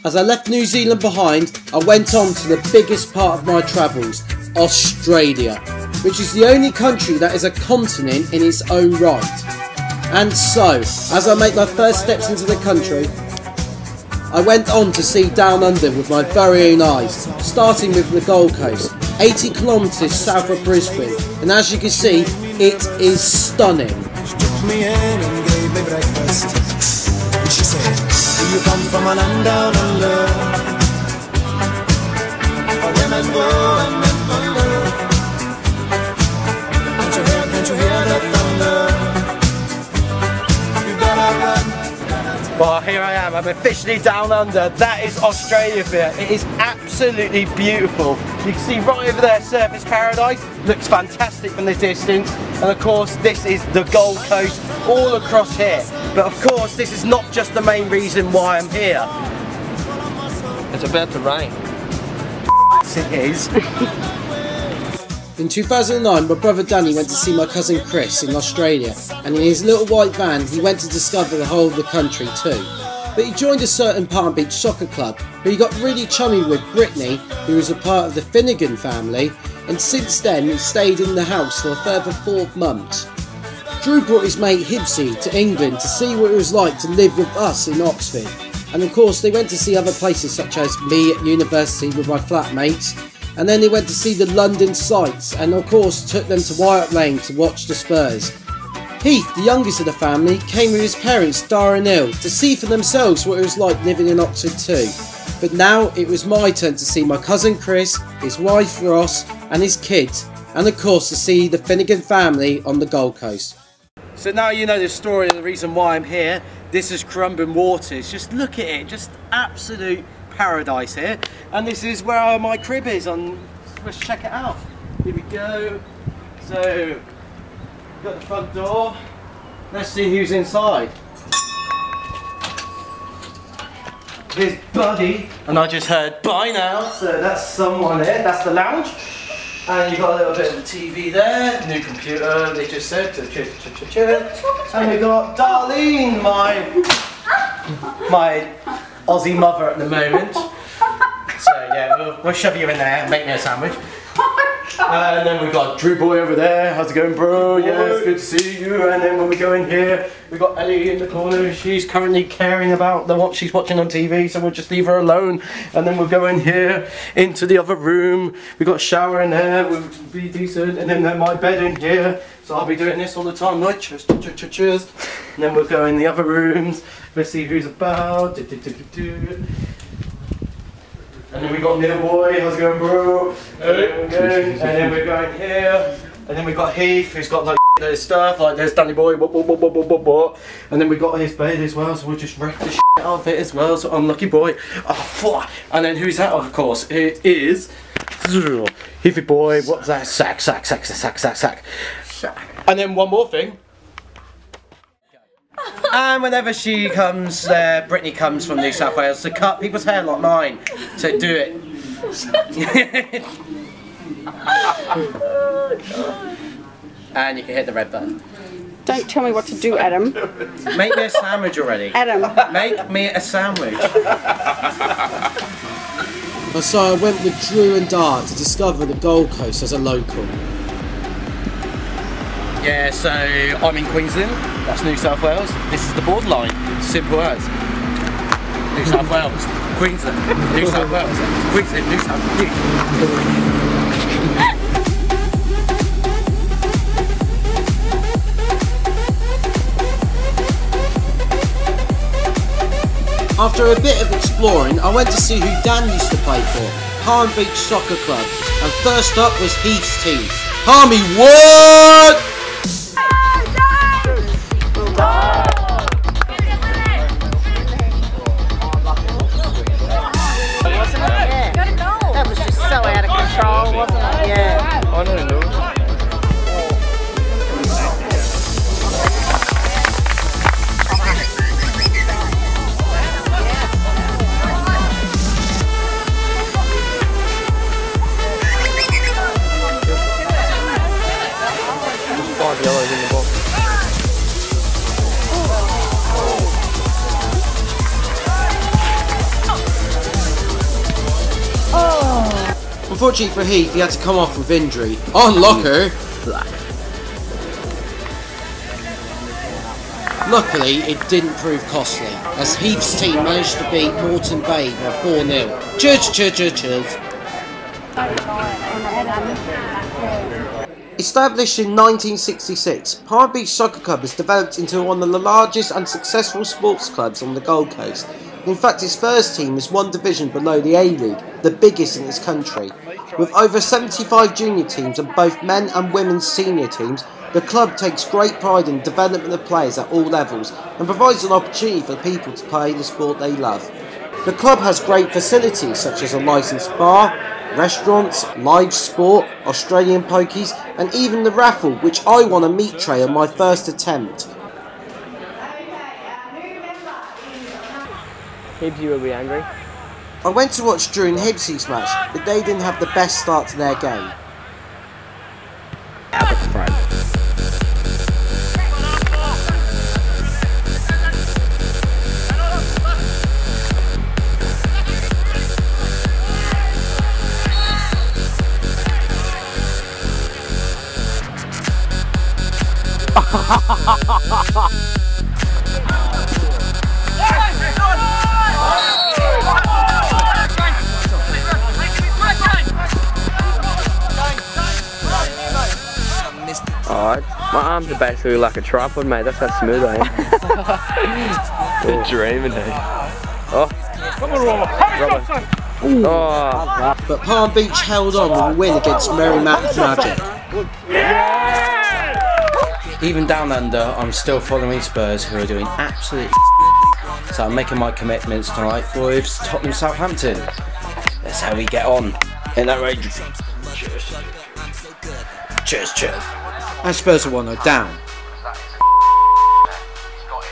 As I left New Zealand behind, I went on to the biggest part of my travels, Australia, which is the only country that is a continent in its own right. And so, as I make my first steps into the country, I went on to see Down Under with my very own eyes, starting with the Gold Coast, 80 kilometres south of Brisbane, and as you can see, it is stunning. She took me in and gave me breakfast. And she said, do you come from a land down under? Where women go and men wonder. Can't you hear the thunder? You better run. Well, here I am, I'm officially down under. That is Australia for you. It is absolutely beautiful. You can see right over there, Surfers Paradise. Looks fantastic from the distance. And of course, this is the Gold Coast all across here. But of course, this is not just the main reason why I'm here. It's about to rain. It is. In 2009, my brother Danny went to see my cousin Chris in Australia, and in his little white van he went to discover the whole of the country too. But he joined a certain Palm Beach soccer club where he got really chummy with Brittany, who was a part of the Finnegan family, and since then he stayed in the house for a further 4 months. Drew brought his mate Hibsy to England to see what it was like to live with us in Oxford, and of course they went to see other places such as me at university with my flatmates. And then they went to see the London sights, and of course took them to White Lane to watch the Spurs. Heath, the youngest of the family, came with his parents Dara and Neil to see for themselves what it was like living in Oxford too. But now it was my turn to see my cousin Chris, his wife Ross and his kids, and of course to see the Finnegan family on the Gold Coast. So now you know the story and the reason why I'm here. This is Currumbin Waters. Just look at it, just absolute paradise here. And this is where my crib is. Let's check it out. Here we go. So, we've got the front door. Let's see who's inside. Here's Buddy. And I just heard bye now. So that's someone here. That's the lounge. And you've got a little bit of the TV there, new computer, they just said, and we've got Darlene, my Aussie mother at the moment. So yeah, we'll shove you in there and make me a sandwich. And then we've got Drew Boy over there. How's it going, bro? Yeah, it's good to see you. And then when we go in here, we've got Ellie in the corner. She's currently caring about what she's watching on TV, so we'll just leave her alone. And then we'll go in here into the other room. We've got a shower in there, we'll be decent. And then my bed in here. So I'll be doing this all the time, like cheers. And then we'll go in the other rooms. Let's see who's about. And then we got Neil Boy, how's it going, bro? And then we're going here. And then we got Heath, who's got like there's stuff, like there's Danny Boy, and then we got his bed as well, so we'll just wreck the shit out of it as well, so unlucky boy. Oh, fuck. And then who's that, of course? It is Heathy Boy, what's that? Sack. And then one more thing. And whenever she comes, Brittany comes from New South Wales to cut people's hair like mine. So do it. And you can hit the red button. Don't tell me what to do, Adam. Make me a sandwich already. Adam. Make me a sandwich. So I went with Drew and Dart to discover the Gold Coast as a local. Yeah, so I'm in Queensland, that's New South Wales. This is the borderline, simple as. New South Wales, Queensland, New South Wales, Queensland, New South Wales. After a bit of exploring, I went to see who Dan used to play for, Palm Beach Soccer Club, and first up was Heath's team. Palmy, what? That was just so out of control, wasn't it? Yeah. I don't know. Yellows in the box. Unfortunately for Heath, he had to come off with injury. Unlucky! Luckily, it didn't prove costly, as Heath's team managed to beat Moreton Bay by 4-0. Cheers, cheers, cheers, cheers. Established in 1966, Palm Beach Soccer Club has developed into one of the largest and successful sports clubs on the Gold Coast. In fact, its first team is one division below the A-League, the biggest in its country. With over 75 junior teams and both men and women's senior teams, the club takes great pride in the development of players at all levels and provides an opportunity for people to play the sport they love. The club has great facilities such as a licensed bar, restaurants, live sport, Australian pokies, and even the raffle, which I won a meat tray on my first attempt. Hibsy will be angry. I went to watch Drew and Hibsy's match, but they didn't have the best start to their game. Alright, my arms are basically like a tripod, mate. That's how smooth I am. You're dreaming, eh? Oh, come on, Robert. Oh. But Palm Beach held on with a win against Merrimack Magic. Even down under, I'm still following Spurs, who are doing absolutely so I'm making my commitments tonight with Tottenham Southampton. That's how we get on in that range. Cheers, cheers. And Spurs are 1-0 down.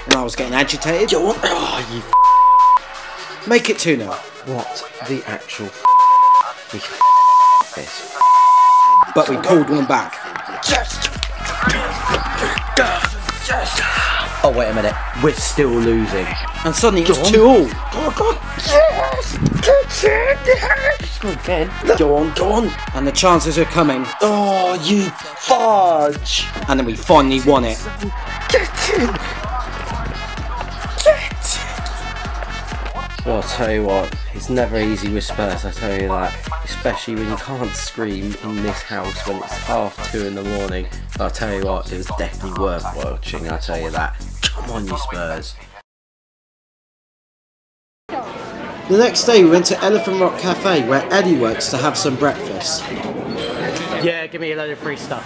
And I was getting agitated. Oh, you make it 2-0. What the actual this? But we pulled one back. Oh wait a minute, we're still losing. And suddenly it was 2-2. Oh god, yes! Yes! Go again. Go on, go on. And the chances are coming. Oh, you fudge! And then we finally won it. Get in! Get! Well, I'll tell you what, it's never easy with Spurs, I tell you that. Especially when you can't scream in this house when it's 2:30 in the morning. I'll tell you what, it was definitely worth watching, I'll tell you that. Come on, you Spurs. The next day we went to Elephant Rock Cafe where Eddie works to have some breakfast. Yeah, give me a load of free stuff.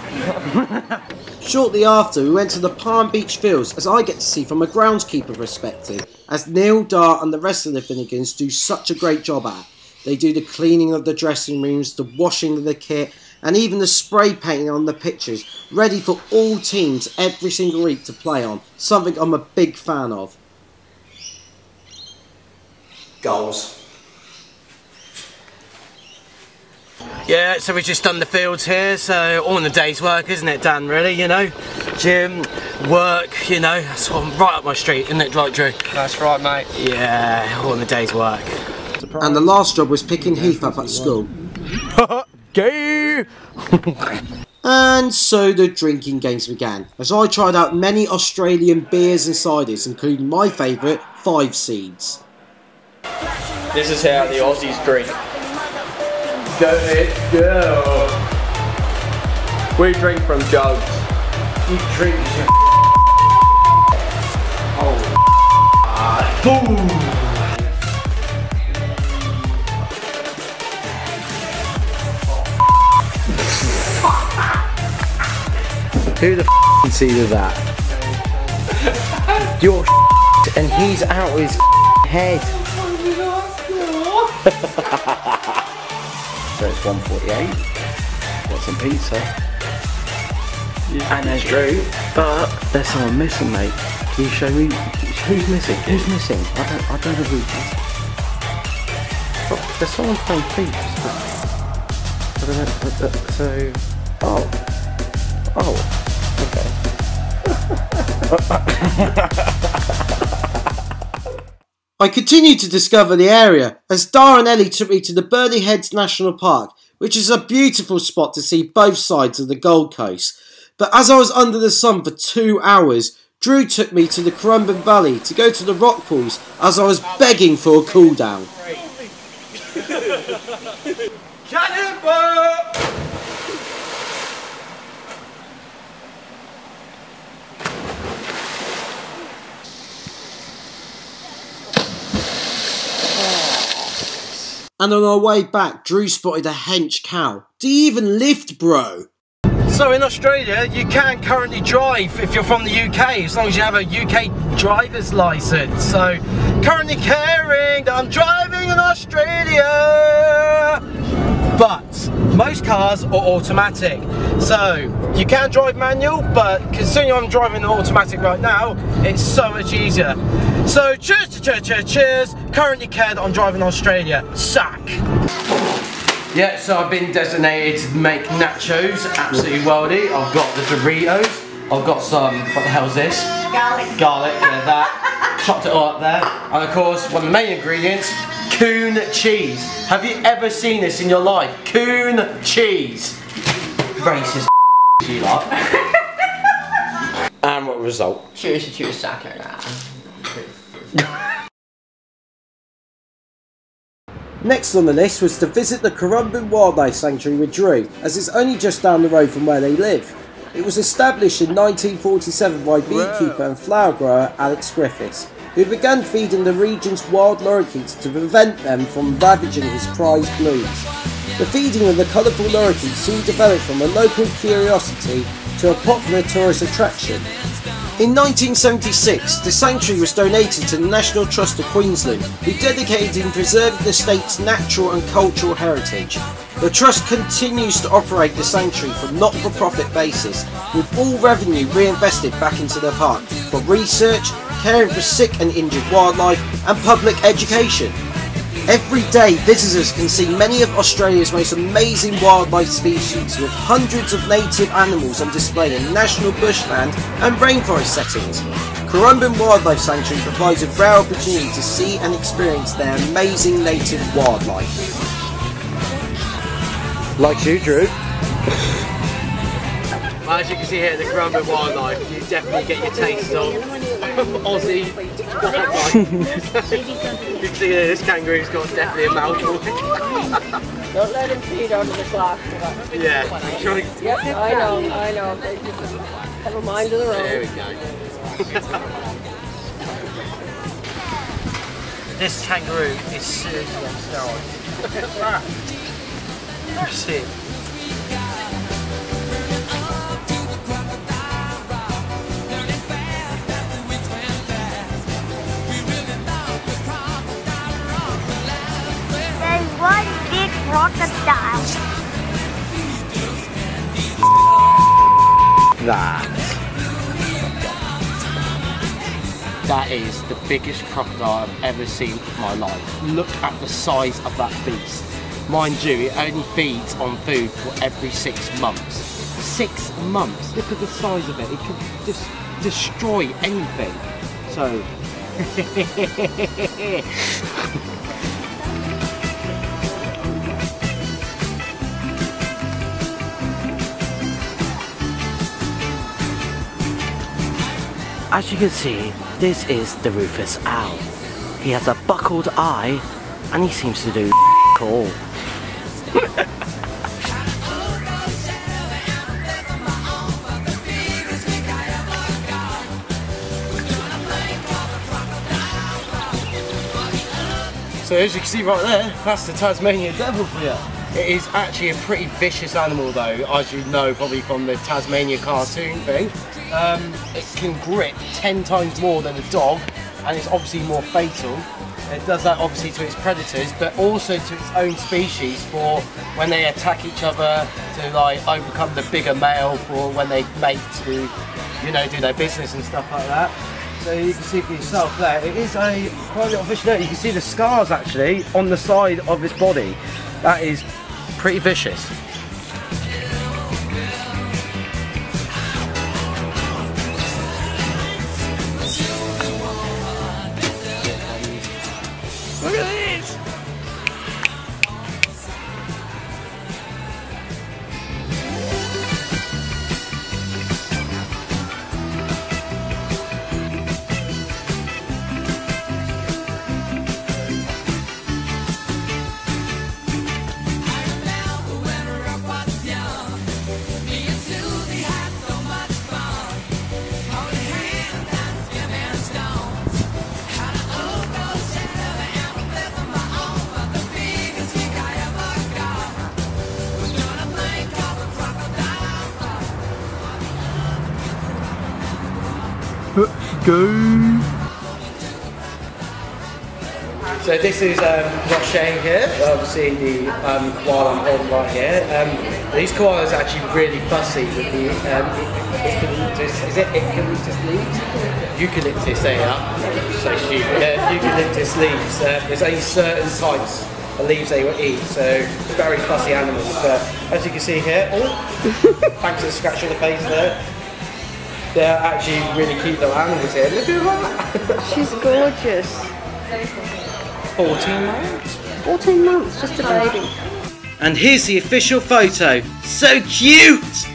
Shortly after we went to the Palm Beach Fields, as I get to see from a groundskeeper perspective, as Neil, Dart and the rest of the Finnegans do such a great job at. They do the cleaning of the dressing rooms, the washing of the kit, and even the spray painting on the pitches, ready for all teams every single week to play on, something I'm a big fan of. Goals. Yeah, so we've just done the fields here, so all in the day's work, isn't it, Dan, really, you know? Gym, work, you know, that's right up my street, isn't it, like Drew? That's right, mate. Yeah, all in the day's work. And the last job was picking Heath up at school. Gay! And so the drinking games began, as I tried out many Australian beers and ciders, including my favourite, 5 Seeds. This is how the Aussies drink. Go ahead, go! We drink from jugs. You drink your boom! Who the f***ing sees that? Your and he's out of his head. So it's 1:48. Got some pizza. And there's Drew, but there's someone missing, mate. Can you show me who's missing? Who's missing? I don't know who. Oh, there's someone playing thieves. I don't know. So, oh. Okay. I continued to discover the area as Dar and Ellie took me to the Burleigh Heads National Park, which is a beautiful spot to see both sides of the Gold Coast. But as I was under the sun for 2 hours, Drew took me to the Currumbin Valley to go to the rock pools as I was begging for a cool down. And on our way back, Drew spotted a hench cow. Do you even lift, bro? So in Australia, you can currently drive if you're from the UK, as long as you have a UK driver's license. So currently caring that I'm driving in Australia. But most cars are automatic. So you can drive manual, but considering I'm driving an automatic right now, it's so much easier. So cheers to cheers. Currently cared that I'm driving Australia. Sack. Yeah, so I've been designated to make nachos, absolutely worldy. I've got the Doritos, I've got some, what the hell's this? Garlic, yeah, that. Chopped it all up there. And of course, one of the main ingredients, Coon cheese. Have you ever seen this in your life? Coon cheese. Racist you lot. And what result? Cheers to cheers, sucker. Next on the list was to visit the Currumbin Wildlife Sanctuary with Drew, as it's only just down the road from where they live. It was established in 1947 by beekeeper and flower grower Alex Griffiths, who began feeding the region's wild lorikeets to prevent them from ravaging his prized blooms. The feeding of the colourful lorikeets soon developed from a local curiosity to a popular tourist attraction. In 1976, the sanctuary was donated to the National Trust of Queensland, who dedicated in preserving the state's natural and cultural heritage. The Trust continues to operate the sanctuary from a not-for-profit basis, with all revenue reinvested back into the park for research, caring for sick and injured wildlife, and public education. Every day, visitors can see many of Australia's most amazing wildlife species, with hundreds of native animals on display in national bushland and rainforest settings. Currumbin Wildlife Sanctuary provides a rare opportunity to see and experience their amazing native wildlife. Like you, Drew. Well, as you can see here at the Currumbin Wildlife, you definitely get your taste of Aussie wildlife. You can see here, this kangaroo's got definitely a mouthful. Don't let him feed out of the glass. Yeah. Yep, I know. They just have a mind of their own. There we go. This kangaroo is seriously on steroids. You see it. One big crocodile. That is the biggest crocodile I've ever seen in my life. Look at the size of that beast. Mind you, it only feeds on food for every 6 months. 6 months? Look at the size of it. It could just destroy anything. So... As you can see, this is the Rufous Owl. He has a buckled eye and he seems to do all. So as you can see right there, that's the Tasmanian Devil for you. It is actually a pretty vicious animal though, as you know probably from the Tasmania cartoon thing. It can grip 10 times more than a dog, and it's obviously more fatal. It does that obviously to its predators, but also to its own species for when they attack each other to like overcome the bigger male for when they mate to, you know, do their business and stuff like that. So you can see for yourself there, it is a quite a little fish there. You can see the scars actually on the side of its body. That is pretty vicious. Look at this! Go! So this is Roshane here, obviously the koala I'm holding right here. These koalas are actually really fussy with the eucalyptus, is it eucalyptus leaves? Eucalyptus, they are. So stupid. Yeah, eucalyptus leaves. There's only certain types of leaves they will eat, so very fussy animals. But as you can see here, thanks to the scratch on the face there, they're actually really cute little animals here. Look at that! She's gorgeous. 14 months? 14 months, just a baby. And here's the official photo. So cute!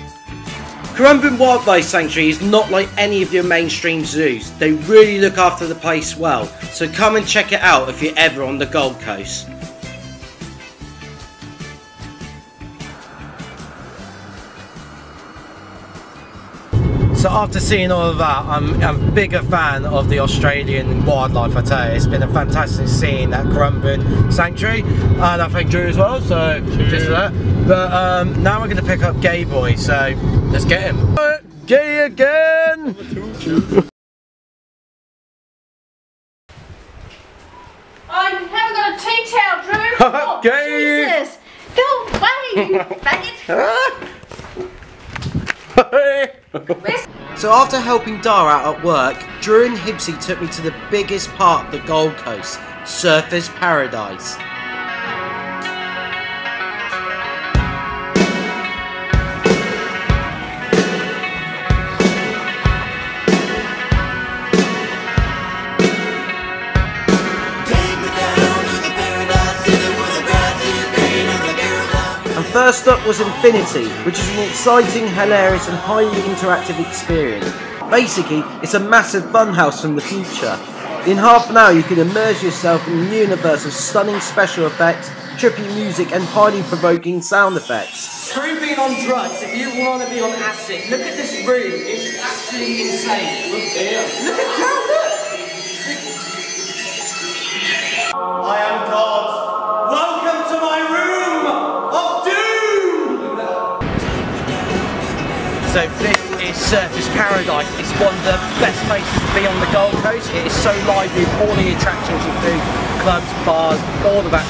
Currumbin Wildlife Sanctuary is not like any of your mainstream zoos. They really look after the place well. So come and check it out if you're ever on the Gold Coast. So after seeing all of that, I'm a bigger fan of the Australian wildlife, I tell you. It's been a fantastic scene at Currumbin Sanctuary, and I thank Drew as well, so just for that. But now we're going to pick up Gay Boy, so let's get him. Gay again! I haven't got a tea towel, Drew! Oh, Gay! Jesus! Go away, you faggot! So after helping Dar out at work, Drew and Hibsy took me to the biggest part of the Gold Coast, Surfers Paradise. First up was Infinity, which is an exciting, hilarious and highly interactive experience. Basically, it's a massive funhouse from the future. In half an hour you can immerse yourself in a universe of stunning special effects, trippy music and highly provoking sound effects. Screw being on drugs, if you want to be on acid, look at this room, it's actually insane. Look here. Look at down, look! I am God. Welcome to my room of doom! So this is Surfers Paradise. It's one of the best places to be on the Gold Coast. It is so lively with all the attractions and food, clubs, bars, all of that.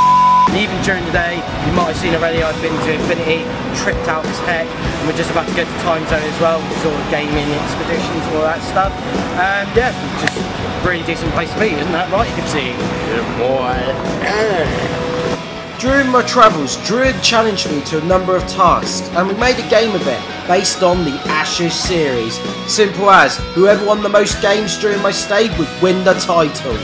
And even during the day, you might have seen already, I've been to Infinity, tripped out as heck, and we're just about to go to Time Zone as well, which is all the gaming expeditions and all that stuff. And yeah, just a really decent place to be, isn't that right? You can see. Good boy. During my travels, Drew had challenged me to a number of tasks, and we made a game of it, based on the Ashes series. Simple as, whoever won the most games during my stay would win the title.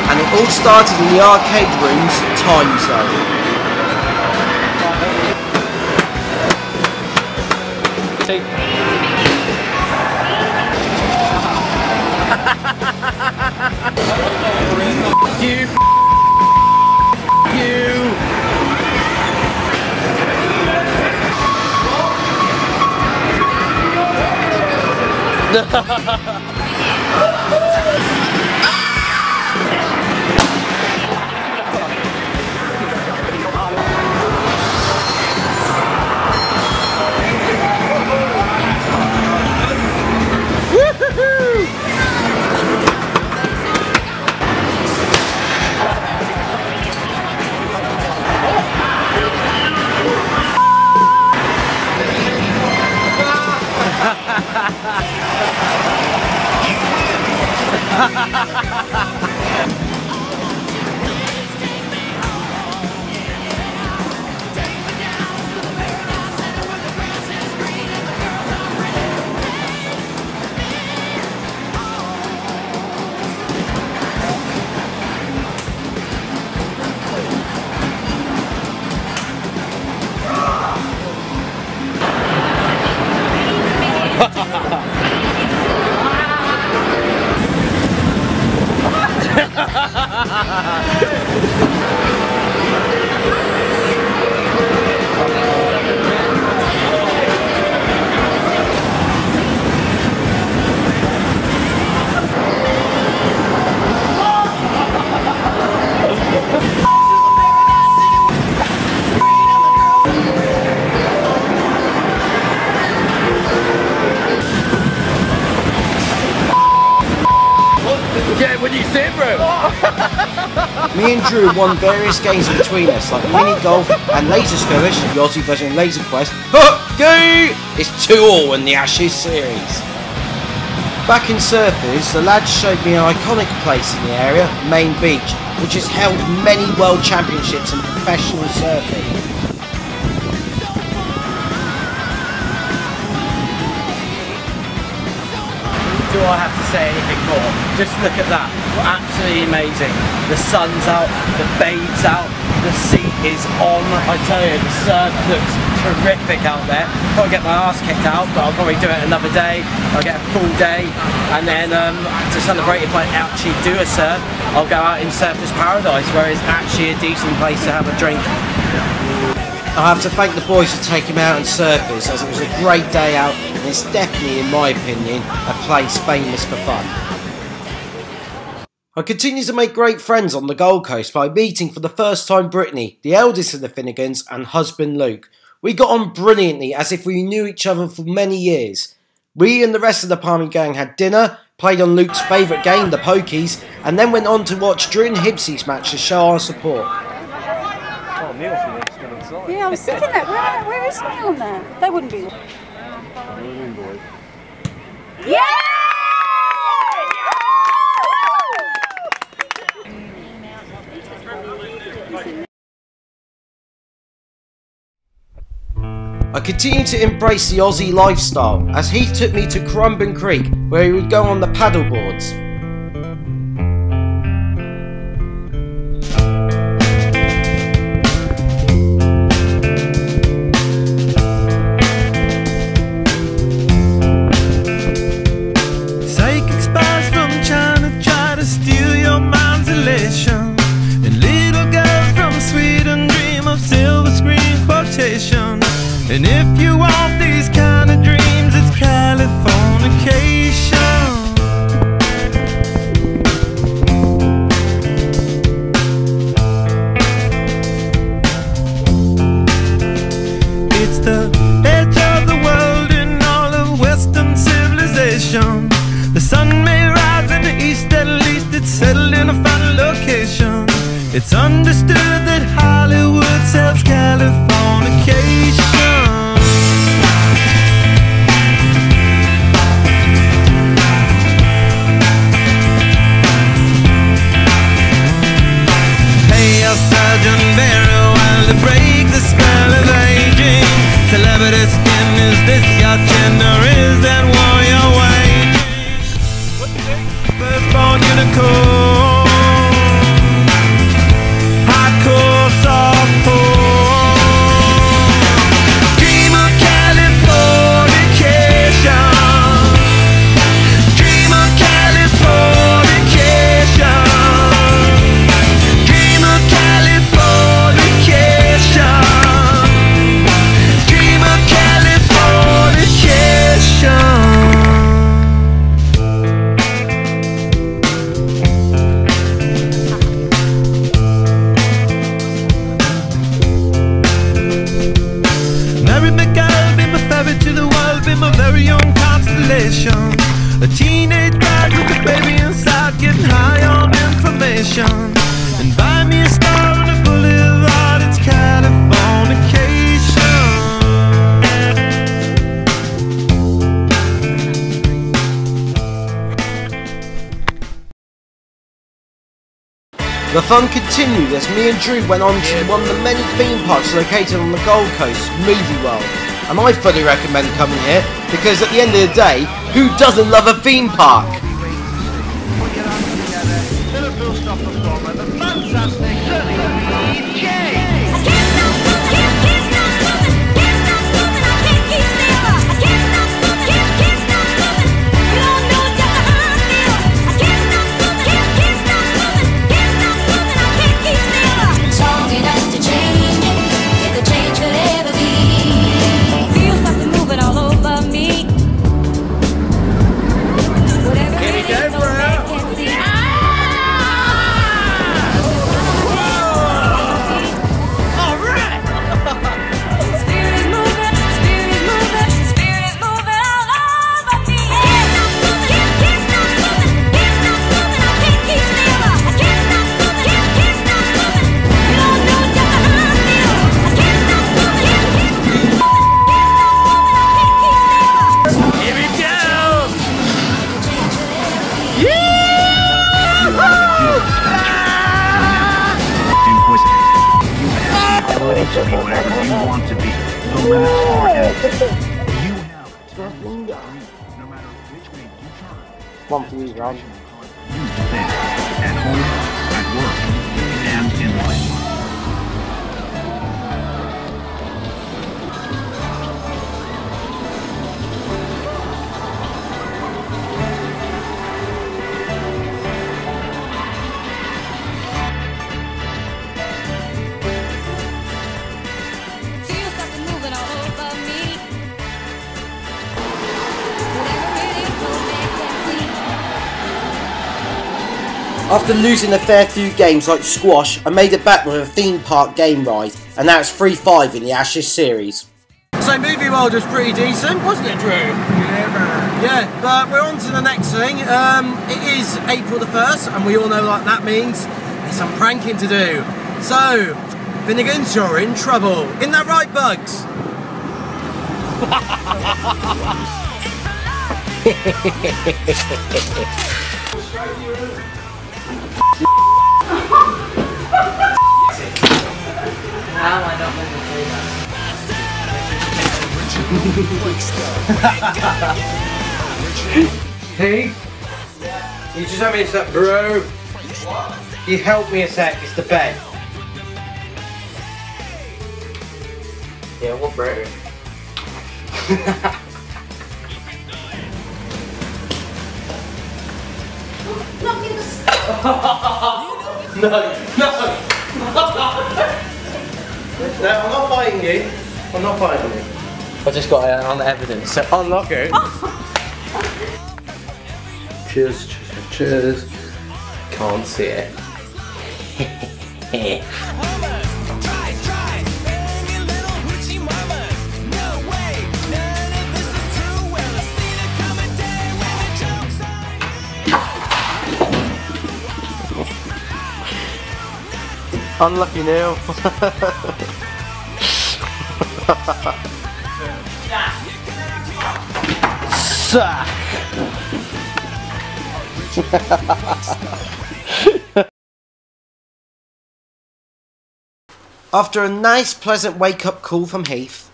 And it all started in the arcade room's Time Zone. You. Me and Drew won various games between us, like mini golf and laser skirmish, the Aussie version of Laser Quest. Gay! It's 2-2 in the Ashes series. Back in surfers, the lads showed me an iconic place in the area, Main Beach, which has held many world championships in professional surfing. Do I have to say anything more? Just look at that, absolutely amazing. The sun's out, the babe's out, the sea is on. I tell you, the surf looks terrific out there. Probably get my ass kicked out, but I'll probably do it another day. I'll get a full day, and then to celebrate, if I actually do a surf, I'll go out in Surfers Paradise, where it's actually a decent place to have a drink. I have to thank the boys for taking me out on surfers, as it was a great day out, and it's definitely, in my opinion, a place famous for fun. I continue to make great friends on the Gold Coast by meeting for the first time Brittany, the eldest of the Finnegans, and husband Luke. We got on brilliantly, as if we knew each other for many years. We and the rest of the Palmy gang had dinner, played on Luke's favourite game, the pokies, and then went on to watch Drew and Hibsy's match to show our support. Yeah, I was thinking that. Where is Neil on that? They wouldn't be. Yeah! I continue to embrace the Aussie lifestyle, as Heath took me to Currumbin Creek, where he would go on the paddle boards. And if you want these kind of dreams, it's Californication. It's the edge of the world in all of Western civilization. The sun may rise in the east, at least it's settled in a final location. It's understood that Hollywood sells Californication. To break the spell of aging, celebrity skin, is this your chin or is that war you're waging? Firstborn unicorn, hardcore softcore, dream of Californication, dream of Californication, dream of a teenage bride with a baby inside, getting high on information. And buy me a star on a boulevard, it's Californication. The fun continued as me and Drew went on to one of the many theme parks located on the Gold Coast, Movie World. And I fully recommend coming here, because at the end of the day, who doesn't love a theme park? The limits are ended. You have it. No matter which way you turn. One for you, Ron. You to think. At home, at work, and in life. After losing a fair few games like squash, I made it back with a theme park game ride, and now it's 3-5 in the Ashes series. So Movie World was pretty decent, wasn't it, Drew? Yeah, but we're on to the next thing. It is April the 1st, and we all know what that means. There's some pranking to do. So, Finnegans, you're in trouble. Isn't that right, Bugs? How am I not meant to say that? Hey, you just help me a sec, bro. You help me a sec, it's the bed. Yeah, what bro? No. No, I'm not fighting you. I'm not fighting you. I just got it on evidence. So unlock it. Cheers, cheers. Can't see it. Unlucky now. Suck. After a nice pleasant wake-up call from Heath,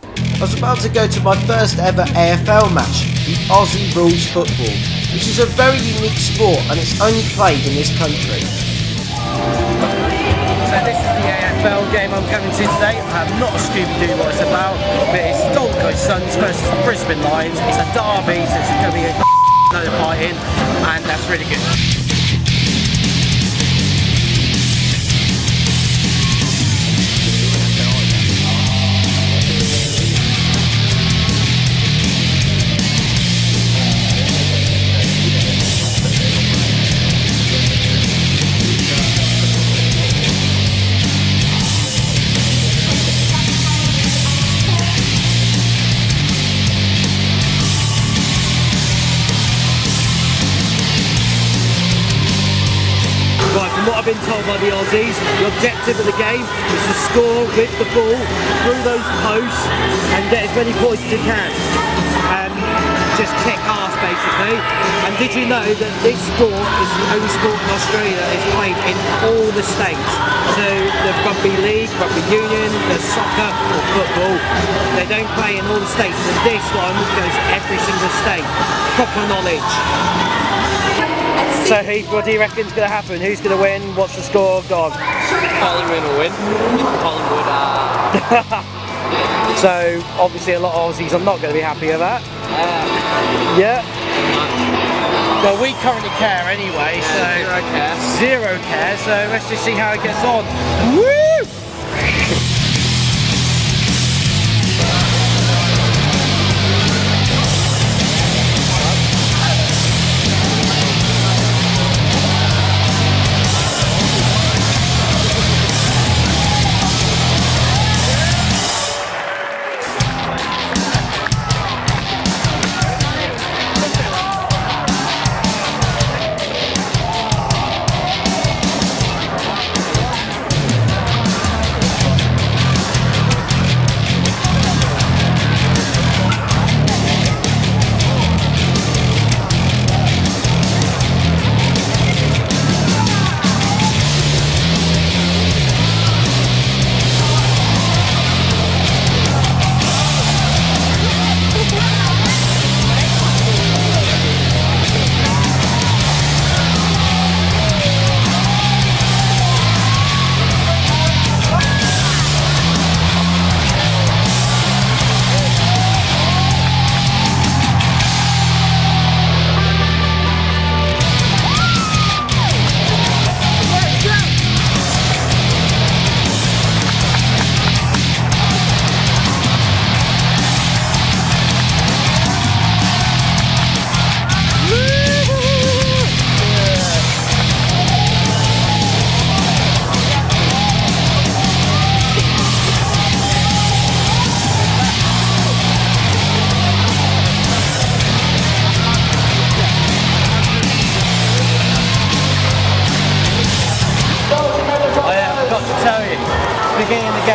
I was about to go to my first ever AFL match, the Aussie Rules Football, which is a very unique sport and it's only played in this country. So this is the AFL game I'm coming to today. I have not a Scooby-Doo what it's about, but it's Gold Coast Suns versus the Brisbane Lions. It's a derby, so it's going to be a load of fighting, and that's really good. From what I've been told by the Aussies, the objective of the game is to score with the ball through those posts and get as many points as you can. Just kick ass basically. And did you know that this sport is the only sport in Australia that is played in all the states? So the rugby league, rugby union, the soccer or football, they don't play in all the states. And this one goes to every single state. Proper knowledge. So Heath, what do you reckon is going to happen? Who's going to win? What's the score? Go on. Collingwood will win. Collingwood So obviously a lot of Aussies are not going to be happy with that. Yeah. Well, we currently care anyway, so zero care. So let's just see how it gets on. Woo!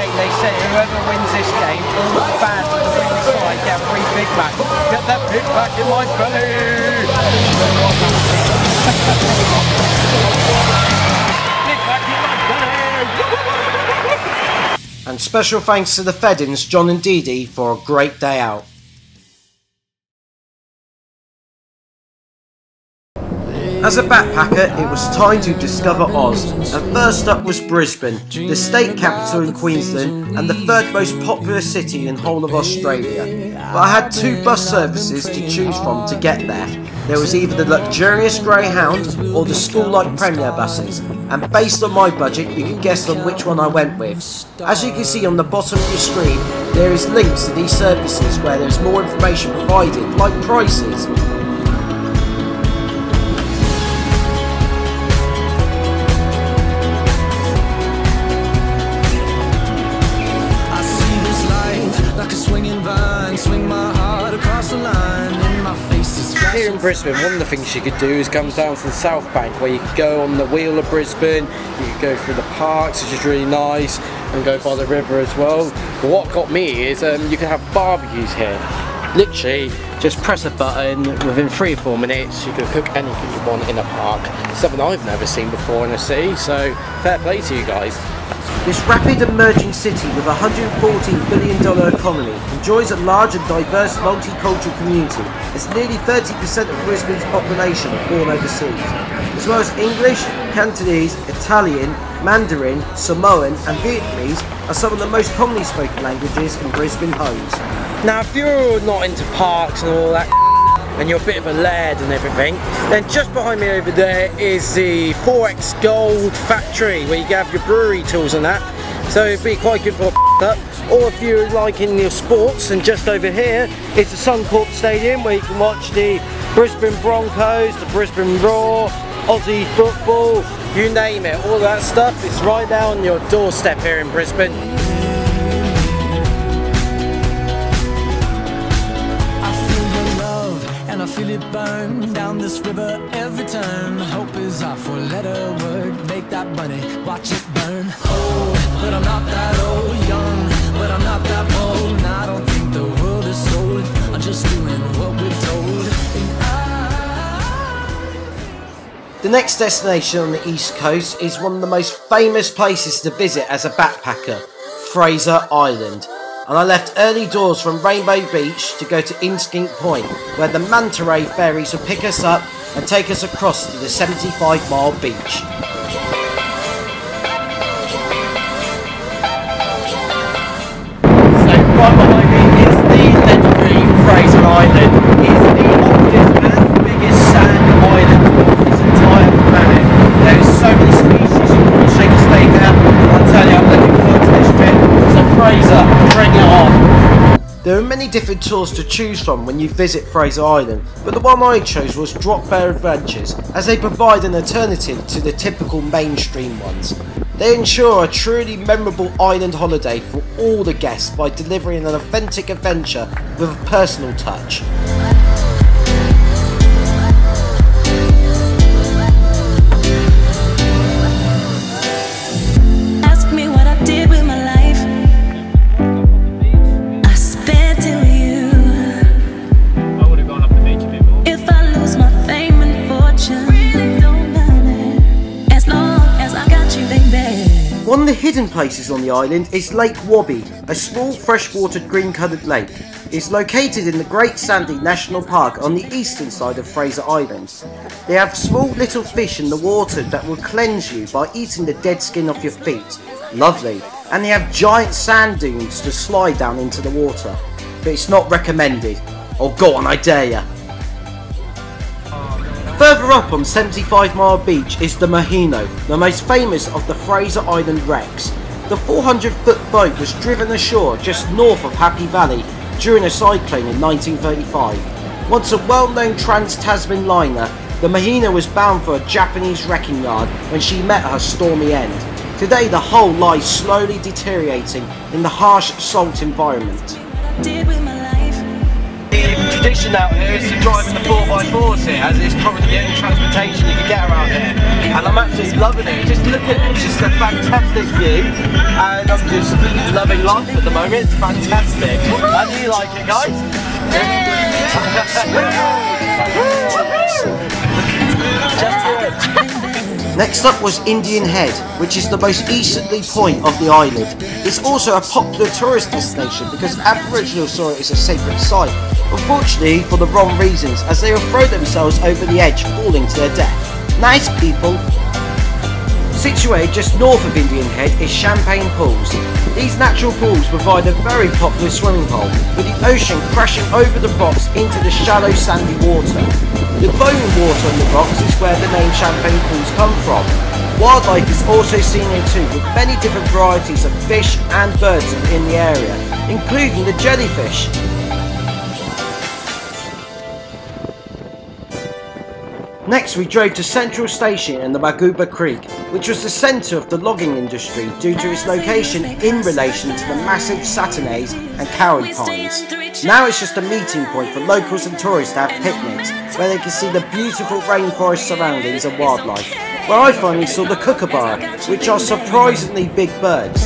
game, they say whoever wins this game, all the fans on the winning side get a free Big Mac. Get that Big Mac in my belly! Big Mac in my belly! And special thanks to the Feddings, John and Dee Dee, for a great day out. As a backpacker, it was time to discover Oz, and first up was Brisbane, the state capital in Queensland and the third most populous city in whole of Australia. But I had two bus services to choose from to get there. There was either the luxurious Greyhound or the school-like Premier buses, and based on my budget you can guess on which one I went with. As you can see on the bottom of your screen, there is links to these services where there is more information provided, like prices. Here in Brisbane, one of the things you could do is come down to the South Bank, where you could go on the wheel of Brisbane, you could go through the parks, which is really nice, and go by the river as well. But what got me is you can have barbecues here. Literally, just press a button, within 3 or 4 minutes you can cook anything you want in a park. Something I've never seen before in a city, so fair play to you guys. This rapid emerging city with a $114 billion economy enjoys a large and diverse multicultural community, as nearly 30% of Brisbane's population are born overseas, as well as English, Cantonese, Italian, Mandarin, Samoan and Vietnamese are some of the most commonly spoken languages in Brisbane homes. Now if you're not into parks and all that and you're a bit of a lad and everything, then just behind me over there is the 4X Gold factory where you can have your brewery tools and that, so it'd be quite good for a up. Or if you're liking your sports, and just over here is the Suncorp Stadium where you can watch the Brisbane Broncos, the Brisbane Roar, Aussie football, you name it, all that stuff. It's right down your doorstep here in Brisbane. I feel it burn down this river every turn. Hope is our four-letter word. Make that money, watch it burn. Old, but I'm not that old. Young, but I'm not that old. And I don't think the world is sold. I'm just doing what we're told. The next destination on the East Coast is one of the most famous places to visit as a backpacker, Fraser Island. And I left early doors from Rainbow Beach to go to Inskink Point, where the manta ray ferries will pick us up and take us across to the 75-mile beach. So right behind me is the legendary Fraser Island. It's the oldest and biggest sand island on this entire planet. There's so many species, you can shake a stake there. I'll tell you, I'm looking forward to this trip. So Fraser, bring it on. There are many different tours to choose from when you visit Fraser Island, but the one I chose was Drop Bear Adventures, as they provide an alternative to the typical mainstream ones. They ensure a truly memorable island holiday for all the guests by delivering an authentic adventure with a personal touch. Ask me what I did with my life. One of the hidden places on the island is Lake Wobby, a small freshwater green-coloured lake. It's located in the Great Sandy National Park on the eastern side of Fraser Island. They have small little fish in the water that will cleanse you by eating the dead skin off your feet. Lovely. And they have giant sand dunes to slide down into the water. But it's not recommended. Oh, go on, I dare ya. Further up on 75 Mile Beach is the Mahino, the most famous of the Fraser Island wrecks. The 400-foot boat was driven ashore just north of Happy Valley during a cyclone in 1935. Once a well-known trans-Tasman liner, the Mahino was bound for a Japanese wrecking yard when she met her stormy end. Today the hull lies slowly deteriorating in the harsh salt environment. tradition out here is to drive in the 4x4s here, as it's probably the only transportation you can get around here. And I'm absolutely loving it. Just look at it, it's just a fantastic view. And I'm just loving life at the moment, it's fantastic. How do you like it, guys? Next up was Indian Head, which is the most easterly point of the island. It's also a popular tourist destination because Aboriginals saw it as a sacred site, unfortunately for the wrong reasons, as they will throw themselves over the edge, falling to their death. Nice people! Situated just north of Indian Head is Champagne Pools. These natural pools provide a very popular swimming hole, with the ocean crashing over the rocks into the shallow sandy water. The foaming water on the rocks is where the name Champagne Pools come from. Wildlife is also seen here too, with many different varieties of fish and birds in the area, including the jellyfish. Next we drove to Central Station and the Maguba Creek, which was the centre of the logging industry due to its location in relation to the massive Saturnays and Cowan pines. Now it's just a meeting point for locals and tourists to have picnics, where they can see the beautiful rainforest surroundings and wildlife, where I finally saw the kookaburra, which are surprisingly big birds.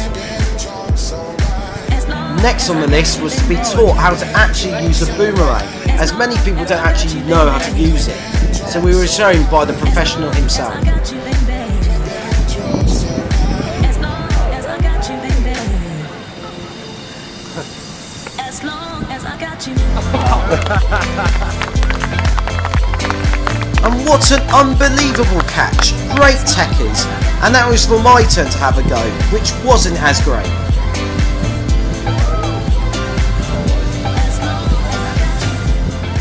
Next on the list was to be taught how to actually use a boomerang, as many people don't actually know how to use it. So we were shown by the professional himself. And what an unbelievable catch! Great techers! And that was for my turn to have a go, which wasn't as great.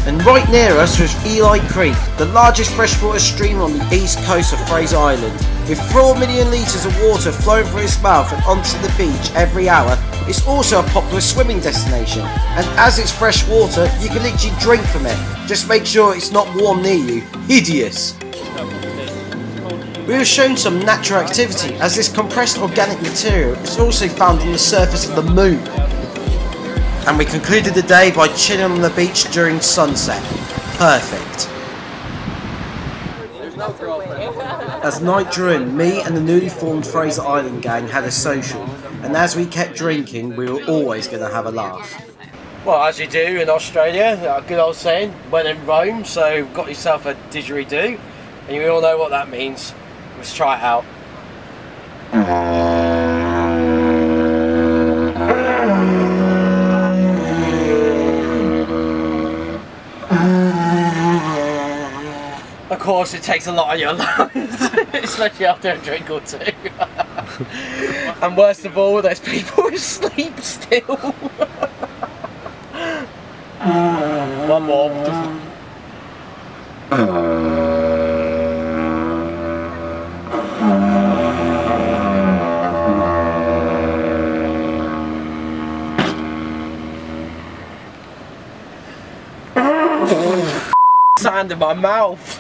And right near us was Airlie Creek, the largest freshwater stream on the east coast of Fraser Island. With 4 million litres of water flowing through its mouth and onto the beach every hour, it's also a popular swimming destination. And as it's fresh water, you can literally drink from it. Just make sure it's not warm near you. Hideous! We were shown some natural activity, as this compressed organic material is also found on the surface of the moon. And we concluded the day by chilling on the beach during sunset. Perfect. As night drew in, me and the newly formed Fraser Island gang had a social, and as we kept drinking, we were always going to have a laugh. Well, as you do in Australia, a good old saying, when in Rome, so got yourself a didgeridoo, and you all know what that means. Let's try it out. Of course, it takes a lot of your lungs, especially after a drink or two. And worst of all, there's people asleep still. One more. Sand in my mouth.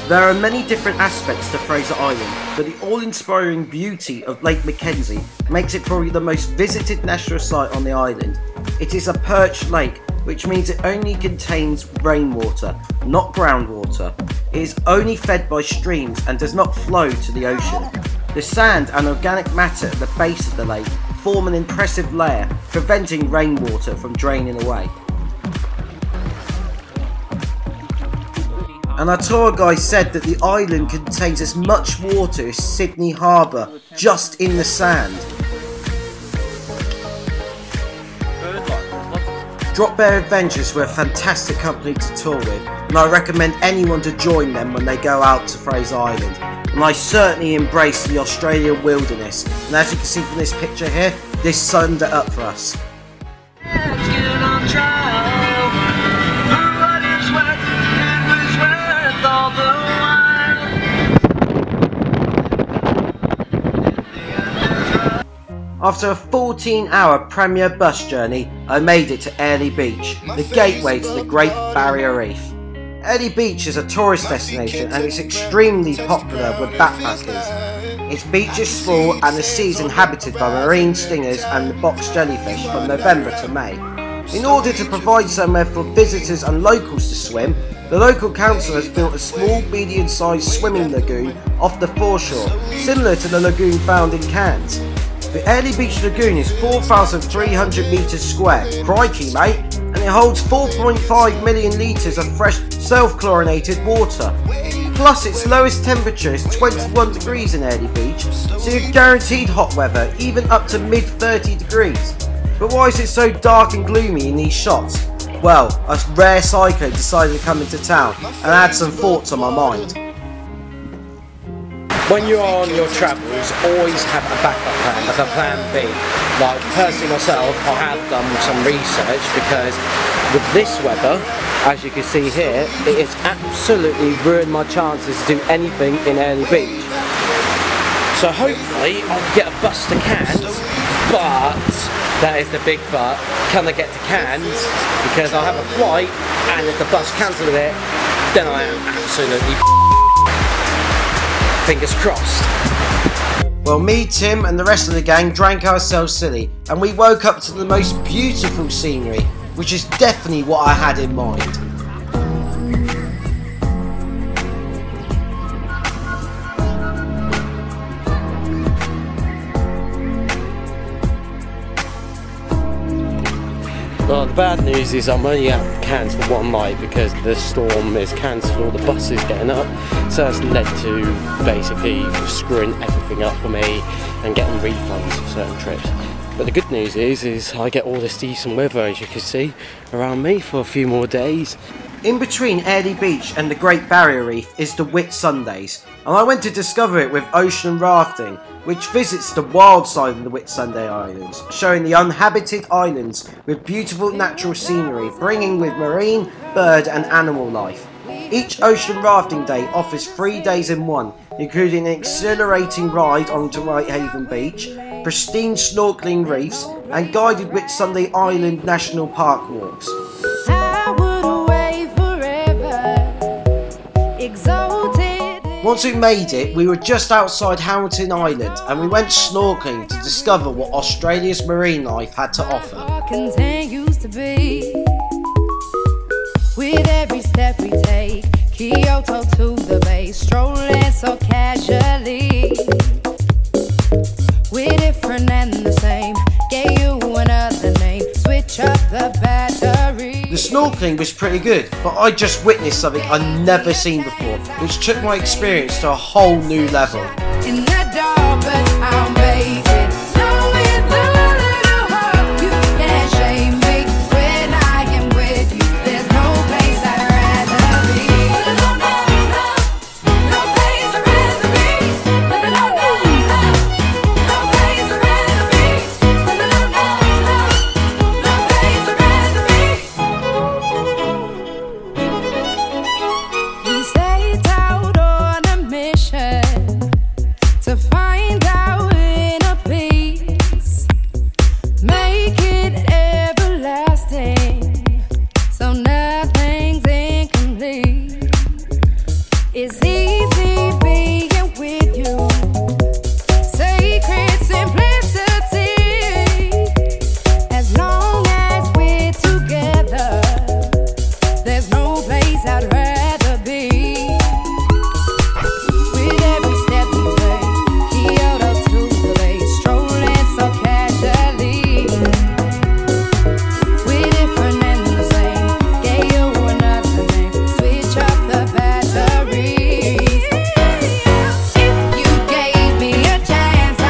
There are many different aspects to Fraser Island, but the all-inspiring beauty of Lake Mackenzie makes it probably the most visited natural site on the island. It is a perched lake, which means it only contains rainwater, not groundwater. It is only fed by streams and does not flow to the ocean. The sand and organic matter at the base of the lake form an impressive layer, preventing rainwater from draining away. And our tour guide said that the island contains as much water as Sydney Harbour, just in the sand. Drop Bear Adventures were a fantastic company to tour with, and I recommend anyone to join them when they go out to Fraser Island. And I certainly embrace the Australian wilderness, and as you can see from this picture here, this summed it up for us. After a 14-hour Premier bus journey, I made it to Airlie Beach, the gateway to the Great Barrier Reef. Airlie Beach is a tourist destination and it's extremely popular with backpackers. Its beach is small and the sea is inhabited by marine stingers and the box jellyfish from November to May. In order to provide somewhere for visitors and locals to swim, the local council has built a small medium-sized swimming lagoon off the foreshore, similar to the lagoon found in Cairns. The Airlie Beach Lagoon is 4,300 metres square, crikey mate, and it holds 4.5 million litres of fresh self-chlorinated water. Plus its lowest temperature is 21 degrees in Airlie Beach, so you're guaranteed hot weather, even up to mid 30 degrees. But why is it so dark and gloomy in these shots? Well, a rare psycho decided to come into town and add some thoughts on my mind. When you're on your travels, always have a backup plan, like a plan B. Like personally myself, I have done some research because with this weather, as you can see here, it has absolutely ruined my chances to do anything in Airlie Beach. So hopefully I'll get a bus to Cairns, but, that is the big but, can I get to Cairns? Because I have a flight and if the bus cancels it, then I am absolutely fingers crossed. Well, me, Tim and the rest of the gang drank ourselves silly and we woke up to the most beautiful scenery, which is definitely what I had in mind. Well, the bad news is I'm only at Cairns for one night because the storm is cancelled all the buses getting up, so that's led to basically screwing everything up for me and getting refunds for certain trips. But the good news is I get all this decent weather, as you can see, around me for a few more days. In between Airlie Beach and the Great Barrier Reef is the Whitsundays, and I went to discover it with ocean rafting, which visits the wild side of the Whitsunday Islands, showing the uninhabited islands with beautiful natural scenery, bringing with marine, bird and animal life. Each ocean rafting day offers 3 days in one, including an exhilarating ride onto Whitehaven Beach, pristine snorkeling reefs and guided Whitsunday Island National Park walks. Once we made it, we were just outside Hamilton Island and we went snorkeling to discover what Australia's marine life had to offer. With every step we take, Kyoto to the bay, strolling so casually. We're different and the same, gave you another name, switch up the battery. The snorkeling was pretty good, but I just witnessed something I'd never seen before, which took my experience to a whole new level. In the dark, but I'll make it. No, with a little hope, you can't shame me. When I am with you, there's no place I'd rather be. No place I'd rather be. No place I'd rather be. No place I'd rather be. We set out on a mission to find our inner peace, make it everlasting, so nothing's incomplete. It's easy being with you, sacred simplicity. As long as we're together, there's no place I'd rather be. With every step we take, Kyoto to the bay, strolling so casually. We're different and the same, gave you another name, switch up the batteries. If you gave me a chance, I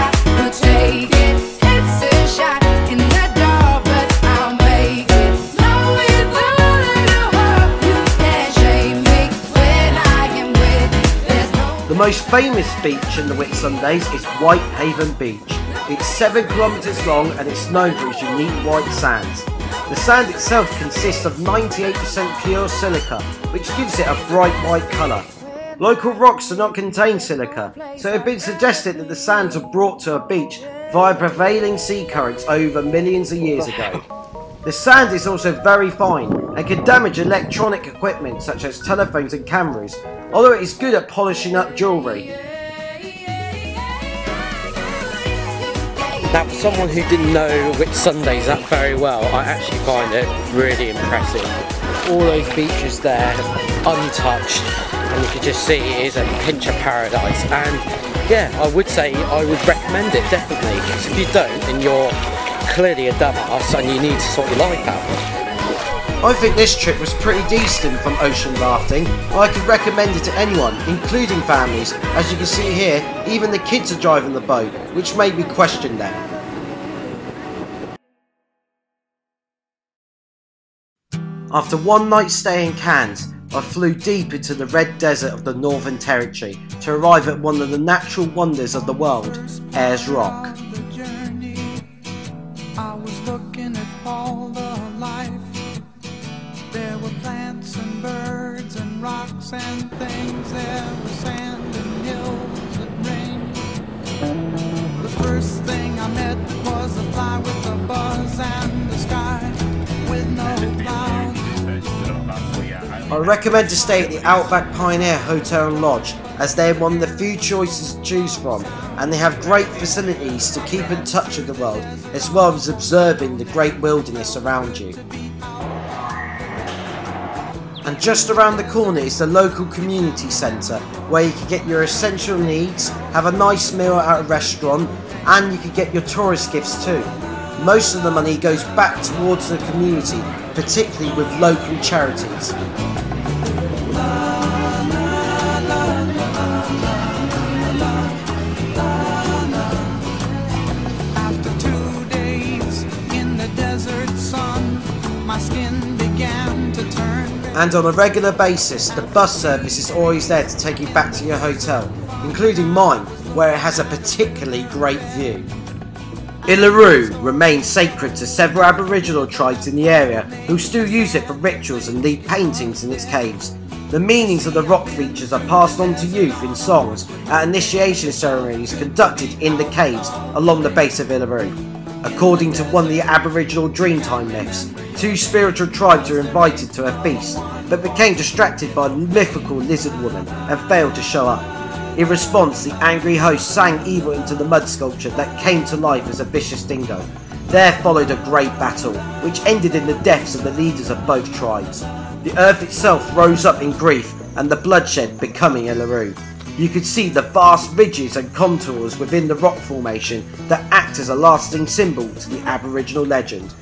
would take it. It's a shot in the dark, but I'll make it. No, with a little hope, you can't shame me. When I am with you, there's no. The most famous beach in the Whitsundays is Whitehaven Beach. It's 7 kilometres long and it's known for its unique white sands. The sand itself consists of 98% pure silica, which gives it a bright white colour. Local rocks do not contain silica, so it had been suggested that the sands were brought to a beach via prevailing sea currents over millions of years ago. The sand is also very fine and can damage electronic equipment such as telephones and cameras, although it is good at polishing up jewellery. Now, for someone who didn't know Whitsundays that very well, I actually find it really impressive. All those beaches there, untouched, and you can just see it is a pinch of paradise. And yeah, I would say I would recommend it, definitely, because if you don't, then you're clearly a dumbass and you need to sort your life out. I think this trip was pretty decent from ocean rafting. I could recommend it to anyone, including families. As you can see here, even the kids are driving the boat, which made me question them. After one night stay in Cairns, I flew deep into the red desert of the Northern Territory to arrive at one of the natural wonders of the world, Ayers Rock. I was looking at all the life. There were plants and birds and rocks and things. There was sand and hills and rain. The first thing I met was a fly with a buzz and the sky with no clouds. I recommend to stay at the Outback Pioneer Hotel and Lodge, as they are one of the few choices to choose from, and they have great facilities to keep in touch with the world, as well as observing the great wilderness around you. And just around the corner is the local community centre, where you can get your essential needs, have a nice meal at a restaurant, and you can get your tourist gifts too. Most of the money goes back towards the community, particularly with local charities. After 2 days in the desert sun, my skin began to turn. And on a regular basis, the bus service is always there to take you back to your hotel, including mine, where it has a particularly great view. Uluru remains sacred to several Aboriginal tribes in the area who still use it for rituals and leave paintings in its caves. The meanings of the rock features are passed on to youth in songs at initiation ceremonies conducted in the caves along the base of Uluru. According to one of the Aboriginal Dreamtime myths, two spiritual tribes were invited to a feast, but became distracted by a mythical lizard woman and failed to show up. In response, the angry host sang evil into the mud sculpture that came to life as a vicious dingo. There followed a great battle, which ended in the deaths of the leaders of both tribes. The earth itself rose up in grief, and the bloodshed becoming Uluru. You could see the vast ridges and contours within the rock formation that act as a lasting symbol to the Aboriginal legend.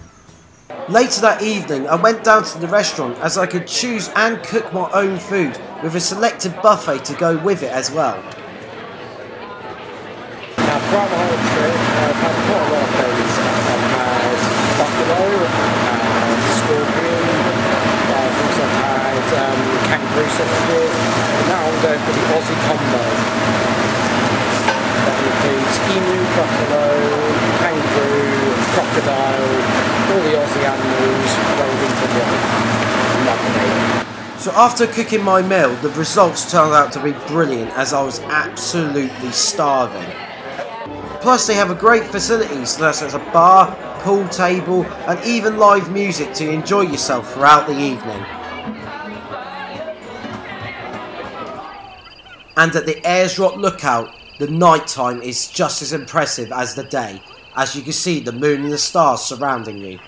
Later that evening, I went down to the restaurant as I could choose and cook my own food, with a selected buffet to go with it as well. Now, throughout the whole trip, I've had quite a lot of things. I've had buffalo, scorpion, I've also had kangaroo sausages, and now I'm going for the Aussie combo. That includes emu, buffalo, kangaroo, crocodile, all the Aussie animals rolled into one. Lovely. So after cooking my meal, the results turned out to be brilliant, as I was absolutely starving. Plus they have a great facilities such as a bar, pool table and even live music to enjoy yourself throughout the evening. And at the Ayers Rock lookout, the night time is just as impressive as the day, as you can see the moon and the stars surrounding you.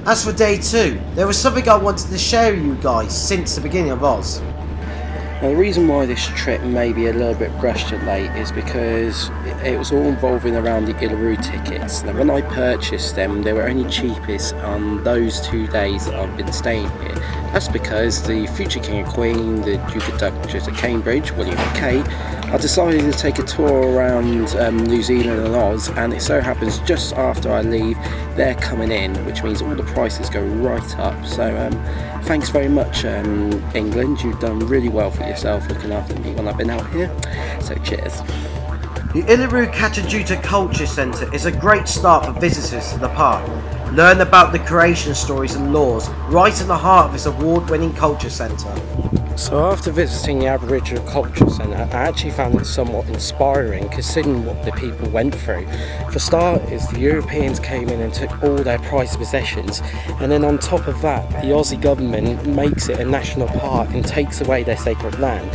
As for day 2, there was something I wanted to share with you guys since the beginning of Oz. Now, the reason why this trip may be a little bit rushed and late is because it was all involving around the Uluru tickets. Now, when I purchased them, they were only cheapest on those 2 days that I've been staying here. That's because the future King and Queen, the Duke and Duchess of Cambridge, William and Kate, I decided to take a tour around New Zealand and Oz, and it so happens just after I leave, they're coming in, which means all the prices go right up. So thanks very much, England. You've done really well for yourself looking after me when I've been out here. So cheers. The Uluru Katajuta Culture Centre is a great start for visitors to the park. Learn about the creation stories and laws right in the heart of this award-winning culture centre. So after visiting the Aboriginal Culture Centre, I actually found it somewhat inspiring considering what the people went through. For starters, the Europeans came in and took all their prized possessions, and then on top of that, the Aussie government makes it a national park and takes away their sacred land.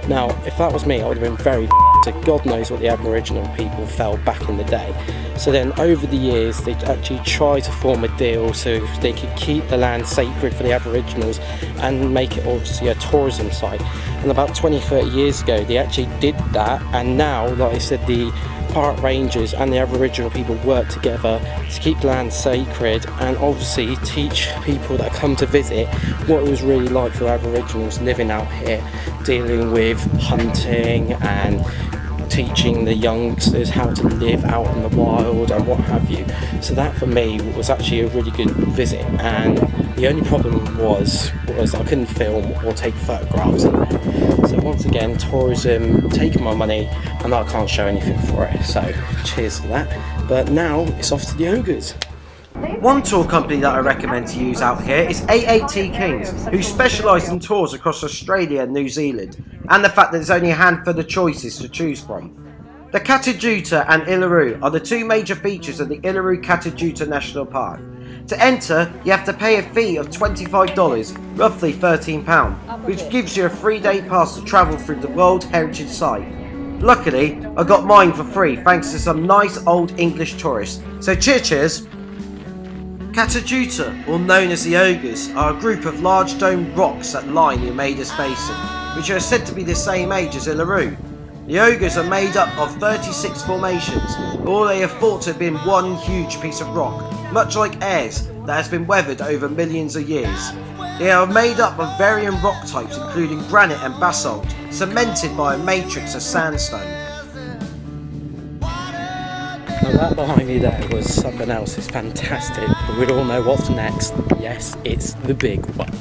Now, if that was me, I would have been very so God knows what the Aboriginal people felt back in the day. So then over the years they actually tried to form a deal so they could keep the land sacred for the Aboriginals and make it obviously a tourism site. And about 20-30 years ago they actually did that, and now, like I said, the park rangers and the Aboriginal people work together to keep the land sacred and obviously teach people that come to visit what it was really like for Aboriginals living out here, dealing with hunting and teaching the youngsters how to live out in the wild and what have you. So that for me was actually a really good visit, and the only problem was I couldn't film or take photographs in there. So once again, tourism taking my money and I can't show anything for it, so cheers for that. But now it's off to the ogres. One tour company that I recommend to use out here is AAT Kings, who specialise in tours across Australia and New Zealand, and the fact that there's only a handful of choices to choose from. The Katajuta and Uluru are the two major features of the Uluru Katajuta National Park. To enter, you have to pay a fee of $25, roughly £13, which gives you a 3-day pass to travel through the World Heritage Site. Luckily, I got mine for free thanks to some nice old English tourists, so cheers! Katajuta, or known as the Ogres, are a group of large domed rocks that line the Amadas Basin, which are said to be the same age as Uluru. The Ogres are made up of 36 formations, all they have thought to have been one huge piece of rock, much like Ayers, that has been weathered over millions of years. They are made up of varying rock types including granite and basalt, cemented by a matrix of sandstone. Now that behind me there was something else. It's fantastic, but we all know what's next. Yes, it's the big one.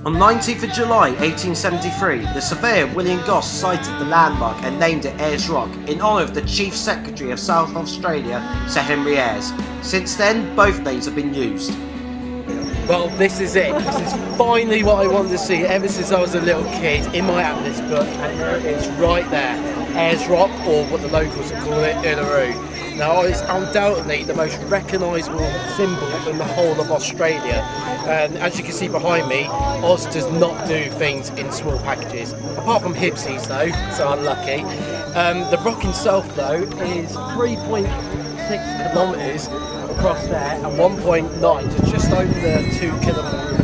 On 19th of July 1873, the surveyor William Goss sighted the landmark and named it Ayers Rock in honour of the Chief Secretary of South Australia, Sir Henry Ayers. Since then, both names have been used. Well, this is it. This is finally what I wanted to see ever since I was a little kid in my atlas book, and there it is right there. Ayers Rock, or what the locals call it, Uluru. Now, it's undoubtedly the most recognisable symbol in the whole of Australia, and as you can see behind me, Oz does not do things in small packages, apart from Hibsies though, so unlucky. The rock itself though is 3.6 kilometres across there and 1.9, so just over 2 kilometres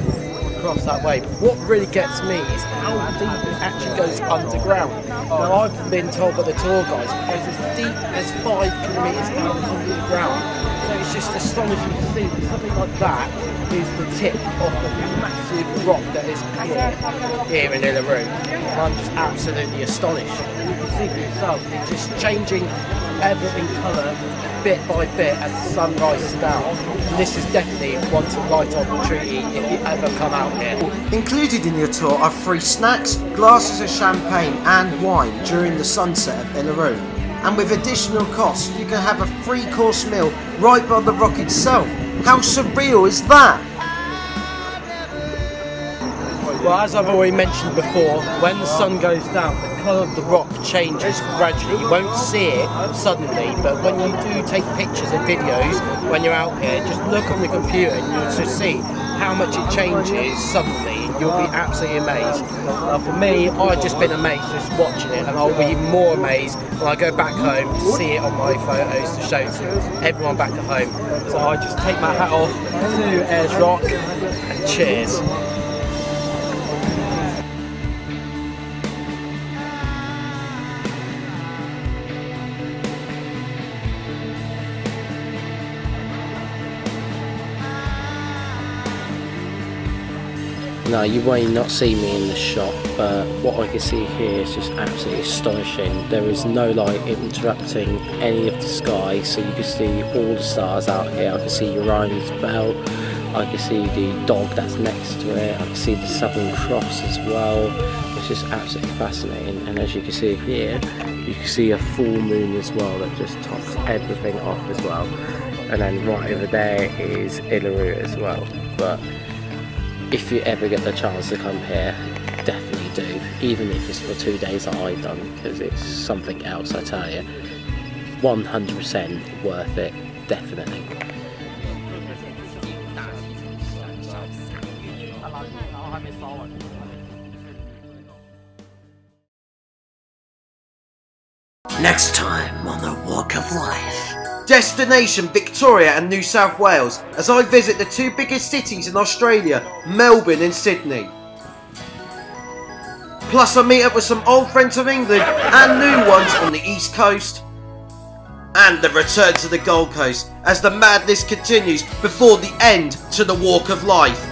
across that way. But what really gets me is how deep it actually goes underground. Now, I've been told by the tour guys it goes as deep as 5 kilometres down under the ground. So it's just astonishing to see that something like that is the tip of the massive rock that is here in Uluru. I'm just absolutely astonished. You can see for yourself, it's just changing ever in colour bit by bit as the sun rises down. And this is definitely one to write on the treaty if you ever come out here. Included in your tour are free snacks, glasses of champagne and wine during the sunset of Uluru. And with additional costs, you can have a 3-course meal right by the rock itself. How surreal is that? Well, as I've already mentioned before, when the sun goes down, the colour of the rock changes gradually. You won't see it suddenly, but when you do take pictures and videos when you're out here, just look on the computer and you'll just see how much it changes suddenly. You'll be absolutely amazed. For me, I've just been amazed just watching it, and I'll be even more amazed when I go back home to see it on my photos to show to everyone back at home. So I just take my hat off to Ayers Rock and cheers. Now, you may not see me in the shot, but what I can see here is just absolutely astonishing. There is no light interrupting any of the sky, so you can see all the stars out here. I can see Orion's belt, I can see the dog that's next to it, I can see the Southern Cross as well. It's just absolutely fascinating, and as you can see here, you can see a full moon as well that just tops everything off as well. And then right over there is Uluru as well. But if you ever get the chance to come here, definitely do, even if it's for 2 days that I've done, because it's something else, I tell you. 100% worth it, definitely. Next time on the Walk of Life. Destination Victoria and New South Wales, as I visit the two biggest cities in Australia, Melbourne and Sydney. Plus I meet up with some old friends from England and new ones on the East Coast. And the return to the Gold Coast as the madness continues before the end to the Walk of Life.